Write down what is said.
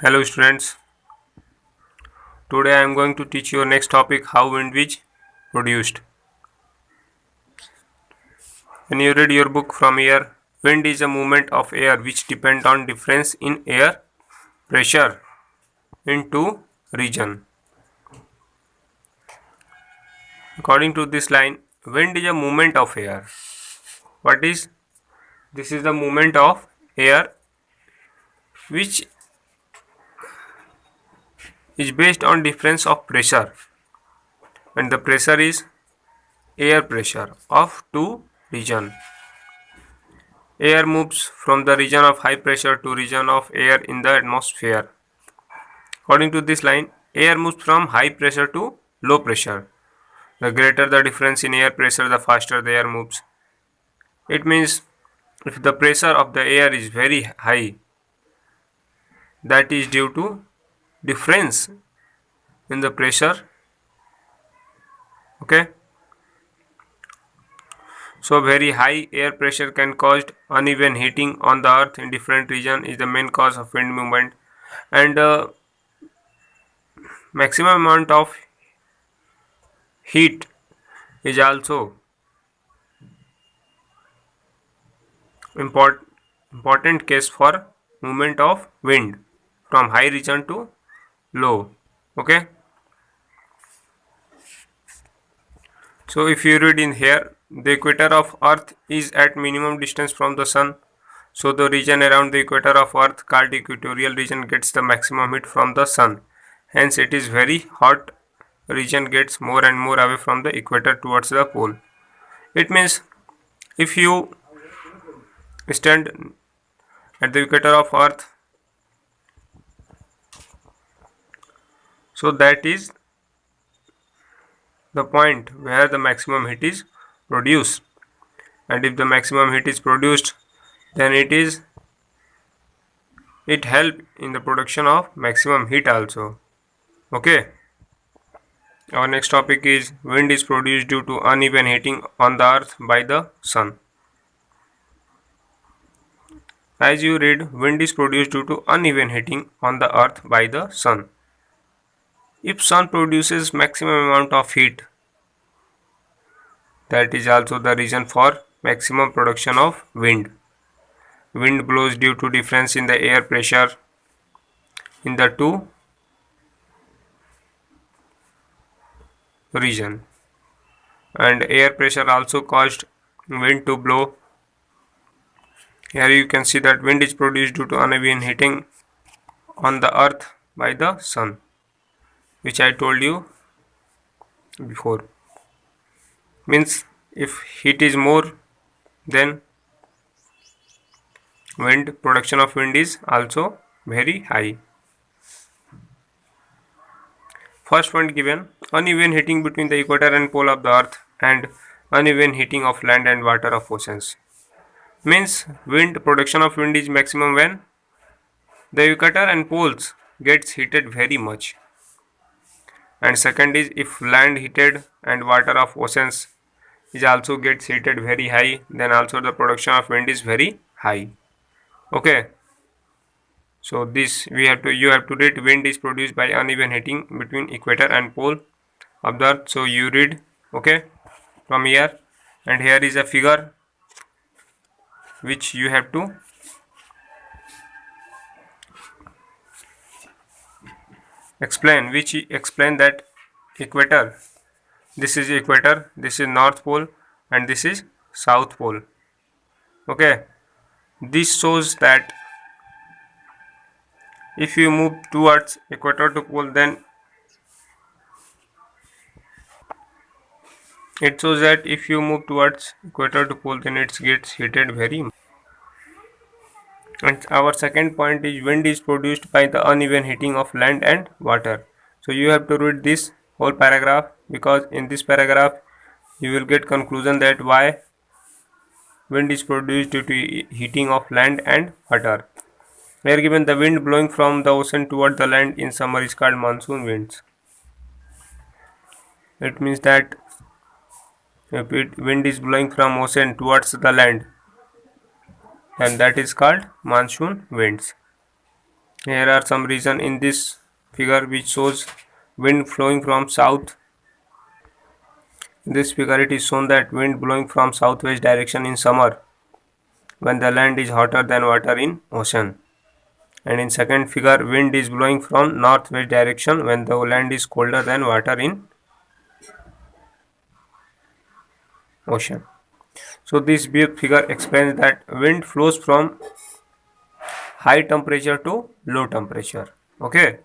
Hello students, today I am going to teach you next topic how wind is produced. When you read your book from here, wind is a movement of air which depend on difference in air pressure in two region. According to this line, wind is a movement of air. What is? This is the movement of air which is based on difference of pressure, and the pressure is air pressure of two region. Air moves from the region of high pressure to region of air in the atmosphere. According to this line, air moves from high pressure to low pressure. The greater the difference in air pressure, the faster the air moves. It means if the pressure of the air is very high, that is due to difference in the pressure. Okay. So very high air pressure can cause uneven heating on the earth in different region is the main cause of wind movement, and maximum amount of heat is also important case for movement of wind from high region to low. Okay, so if you read in here, the equator of earth is at minimum distance from the sun, so the region around the equator of earth called equatorial region gets the maximum heat from the sun. Hence it is very hot region gets more and more away from the equator towards the pole. It means if you stand at the equator of earth, so that is the point where the maximum heat is produced, and if the maximum heat is produced, then it help in the production of maximum heat also. Okay, our next topic is wind is produced due to uneven heating on the earth by the sun. As you read, wind is produced due to uneven heating on the earth by the sun. If sun produces maximum amount of heat, that is also the reason for maximum production of wind. Wind blows due to difference in the air pressure in the two region, and air pressure also caused wind to blow. Here you can see that wind is produced due to uneven heating on the earth by the sun, which I told you before. Means if heat is more, then production of wind is also very high. First point given, uneven heating between the equator and pole of the earth and uneven heating of land and water of oceans. Means production of wind is maximum when the equator and poles gets heated very much. And second is if land heated and water of oceans is also gets heated very high, then also the production of wind is very high. Okay, so this you have to read wind is produced by uneven heating between equator and pole of the earth. So you read, okay, from here, and here is a figure which you have to explain, which explain that equator, this is equator, this is north pole, and this is south pole. Okay, this shows that if you move towards equator to pole, then it shows that if you move towards equator to pole, then it gets heated very much. And our second point is wind is produced by the uneven heating of land and water. So you have to read this whole paragraph, because in this paragraph you will get conclusion that why wind is produced due to heating of land and water. We are given the wind blowing from the ocean toward the land in summer is called monsoon winds. It means that if wind is blowing from ocean towards the land, then that is called monsoon winds. Here are some reason in this figure which shows wind flowing from south. In this figure it is shown that wind blowing from southwest direction in summer when the land is hotter than water in ocean. And in second figure wind is blowing from northwest direction when the land is colder than water in ocean. So this figure explains that wind flows from high temperature to low temperature. Okay.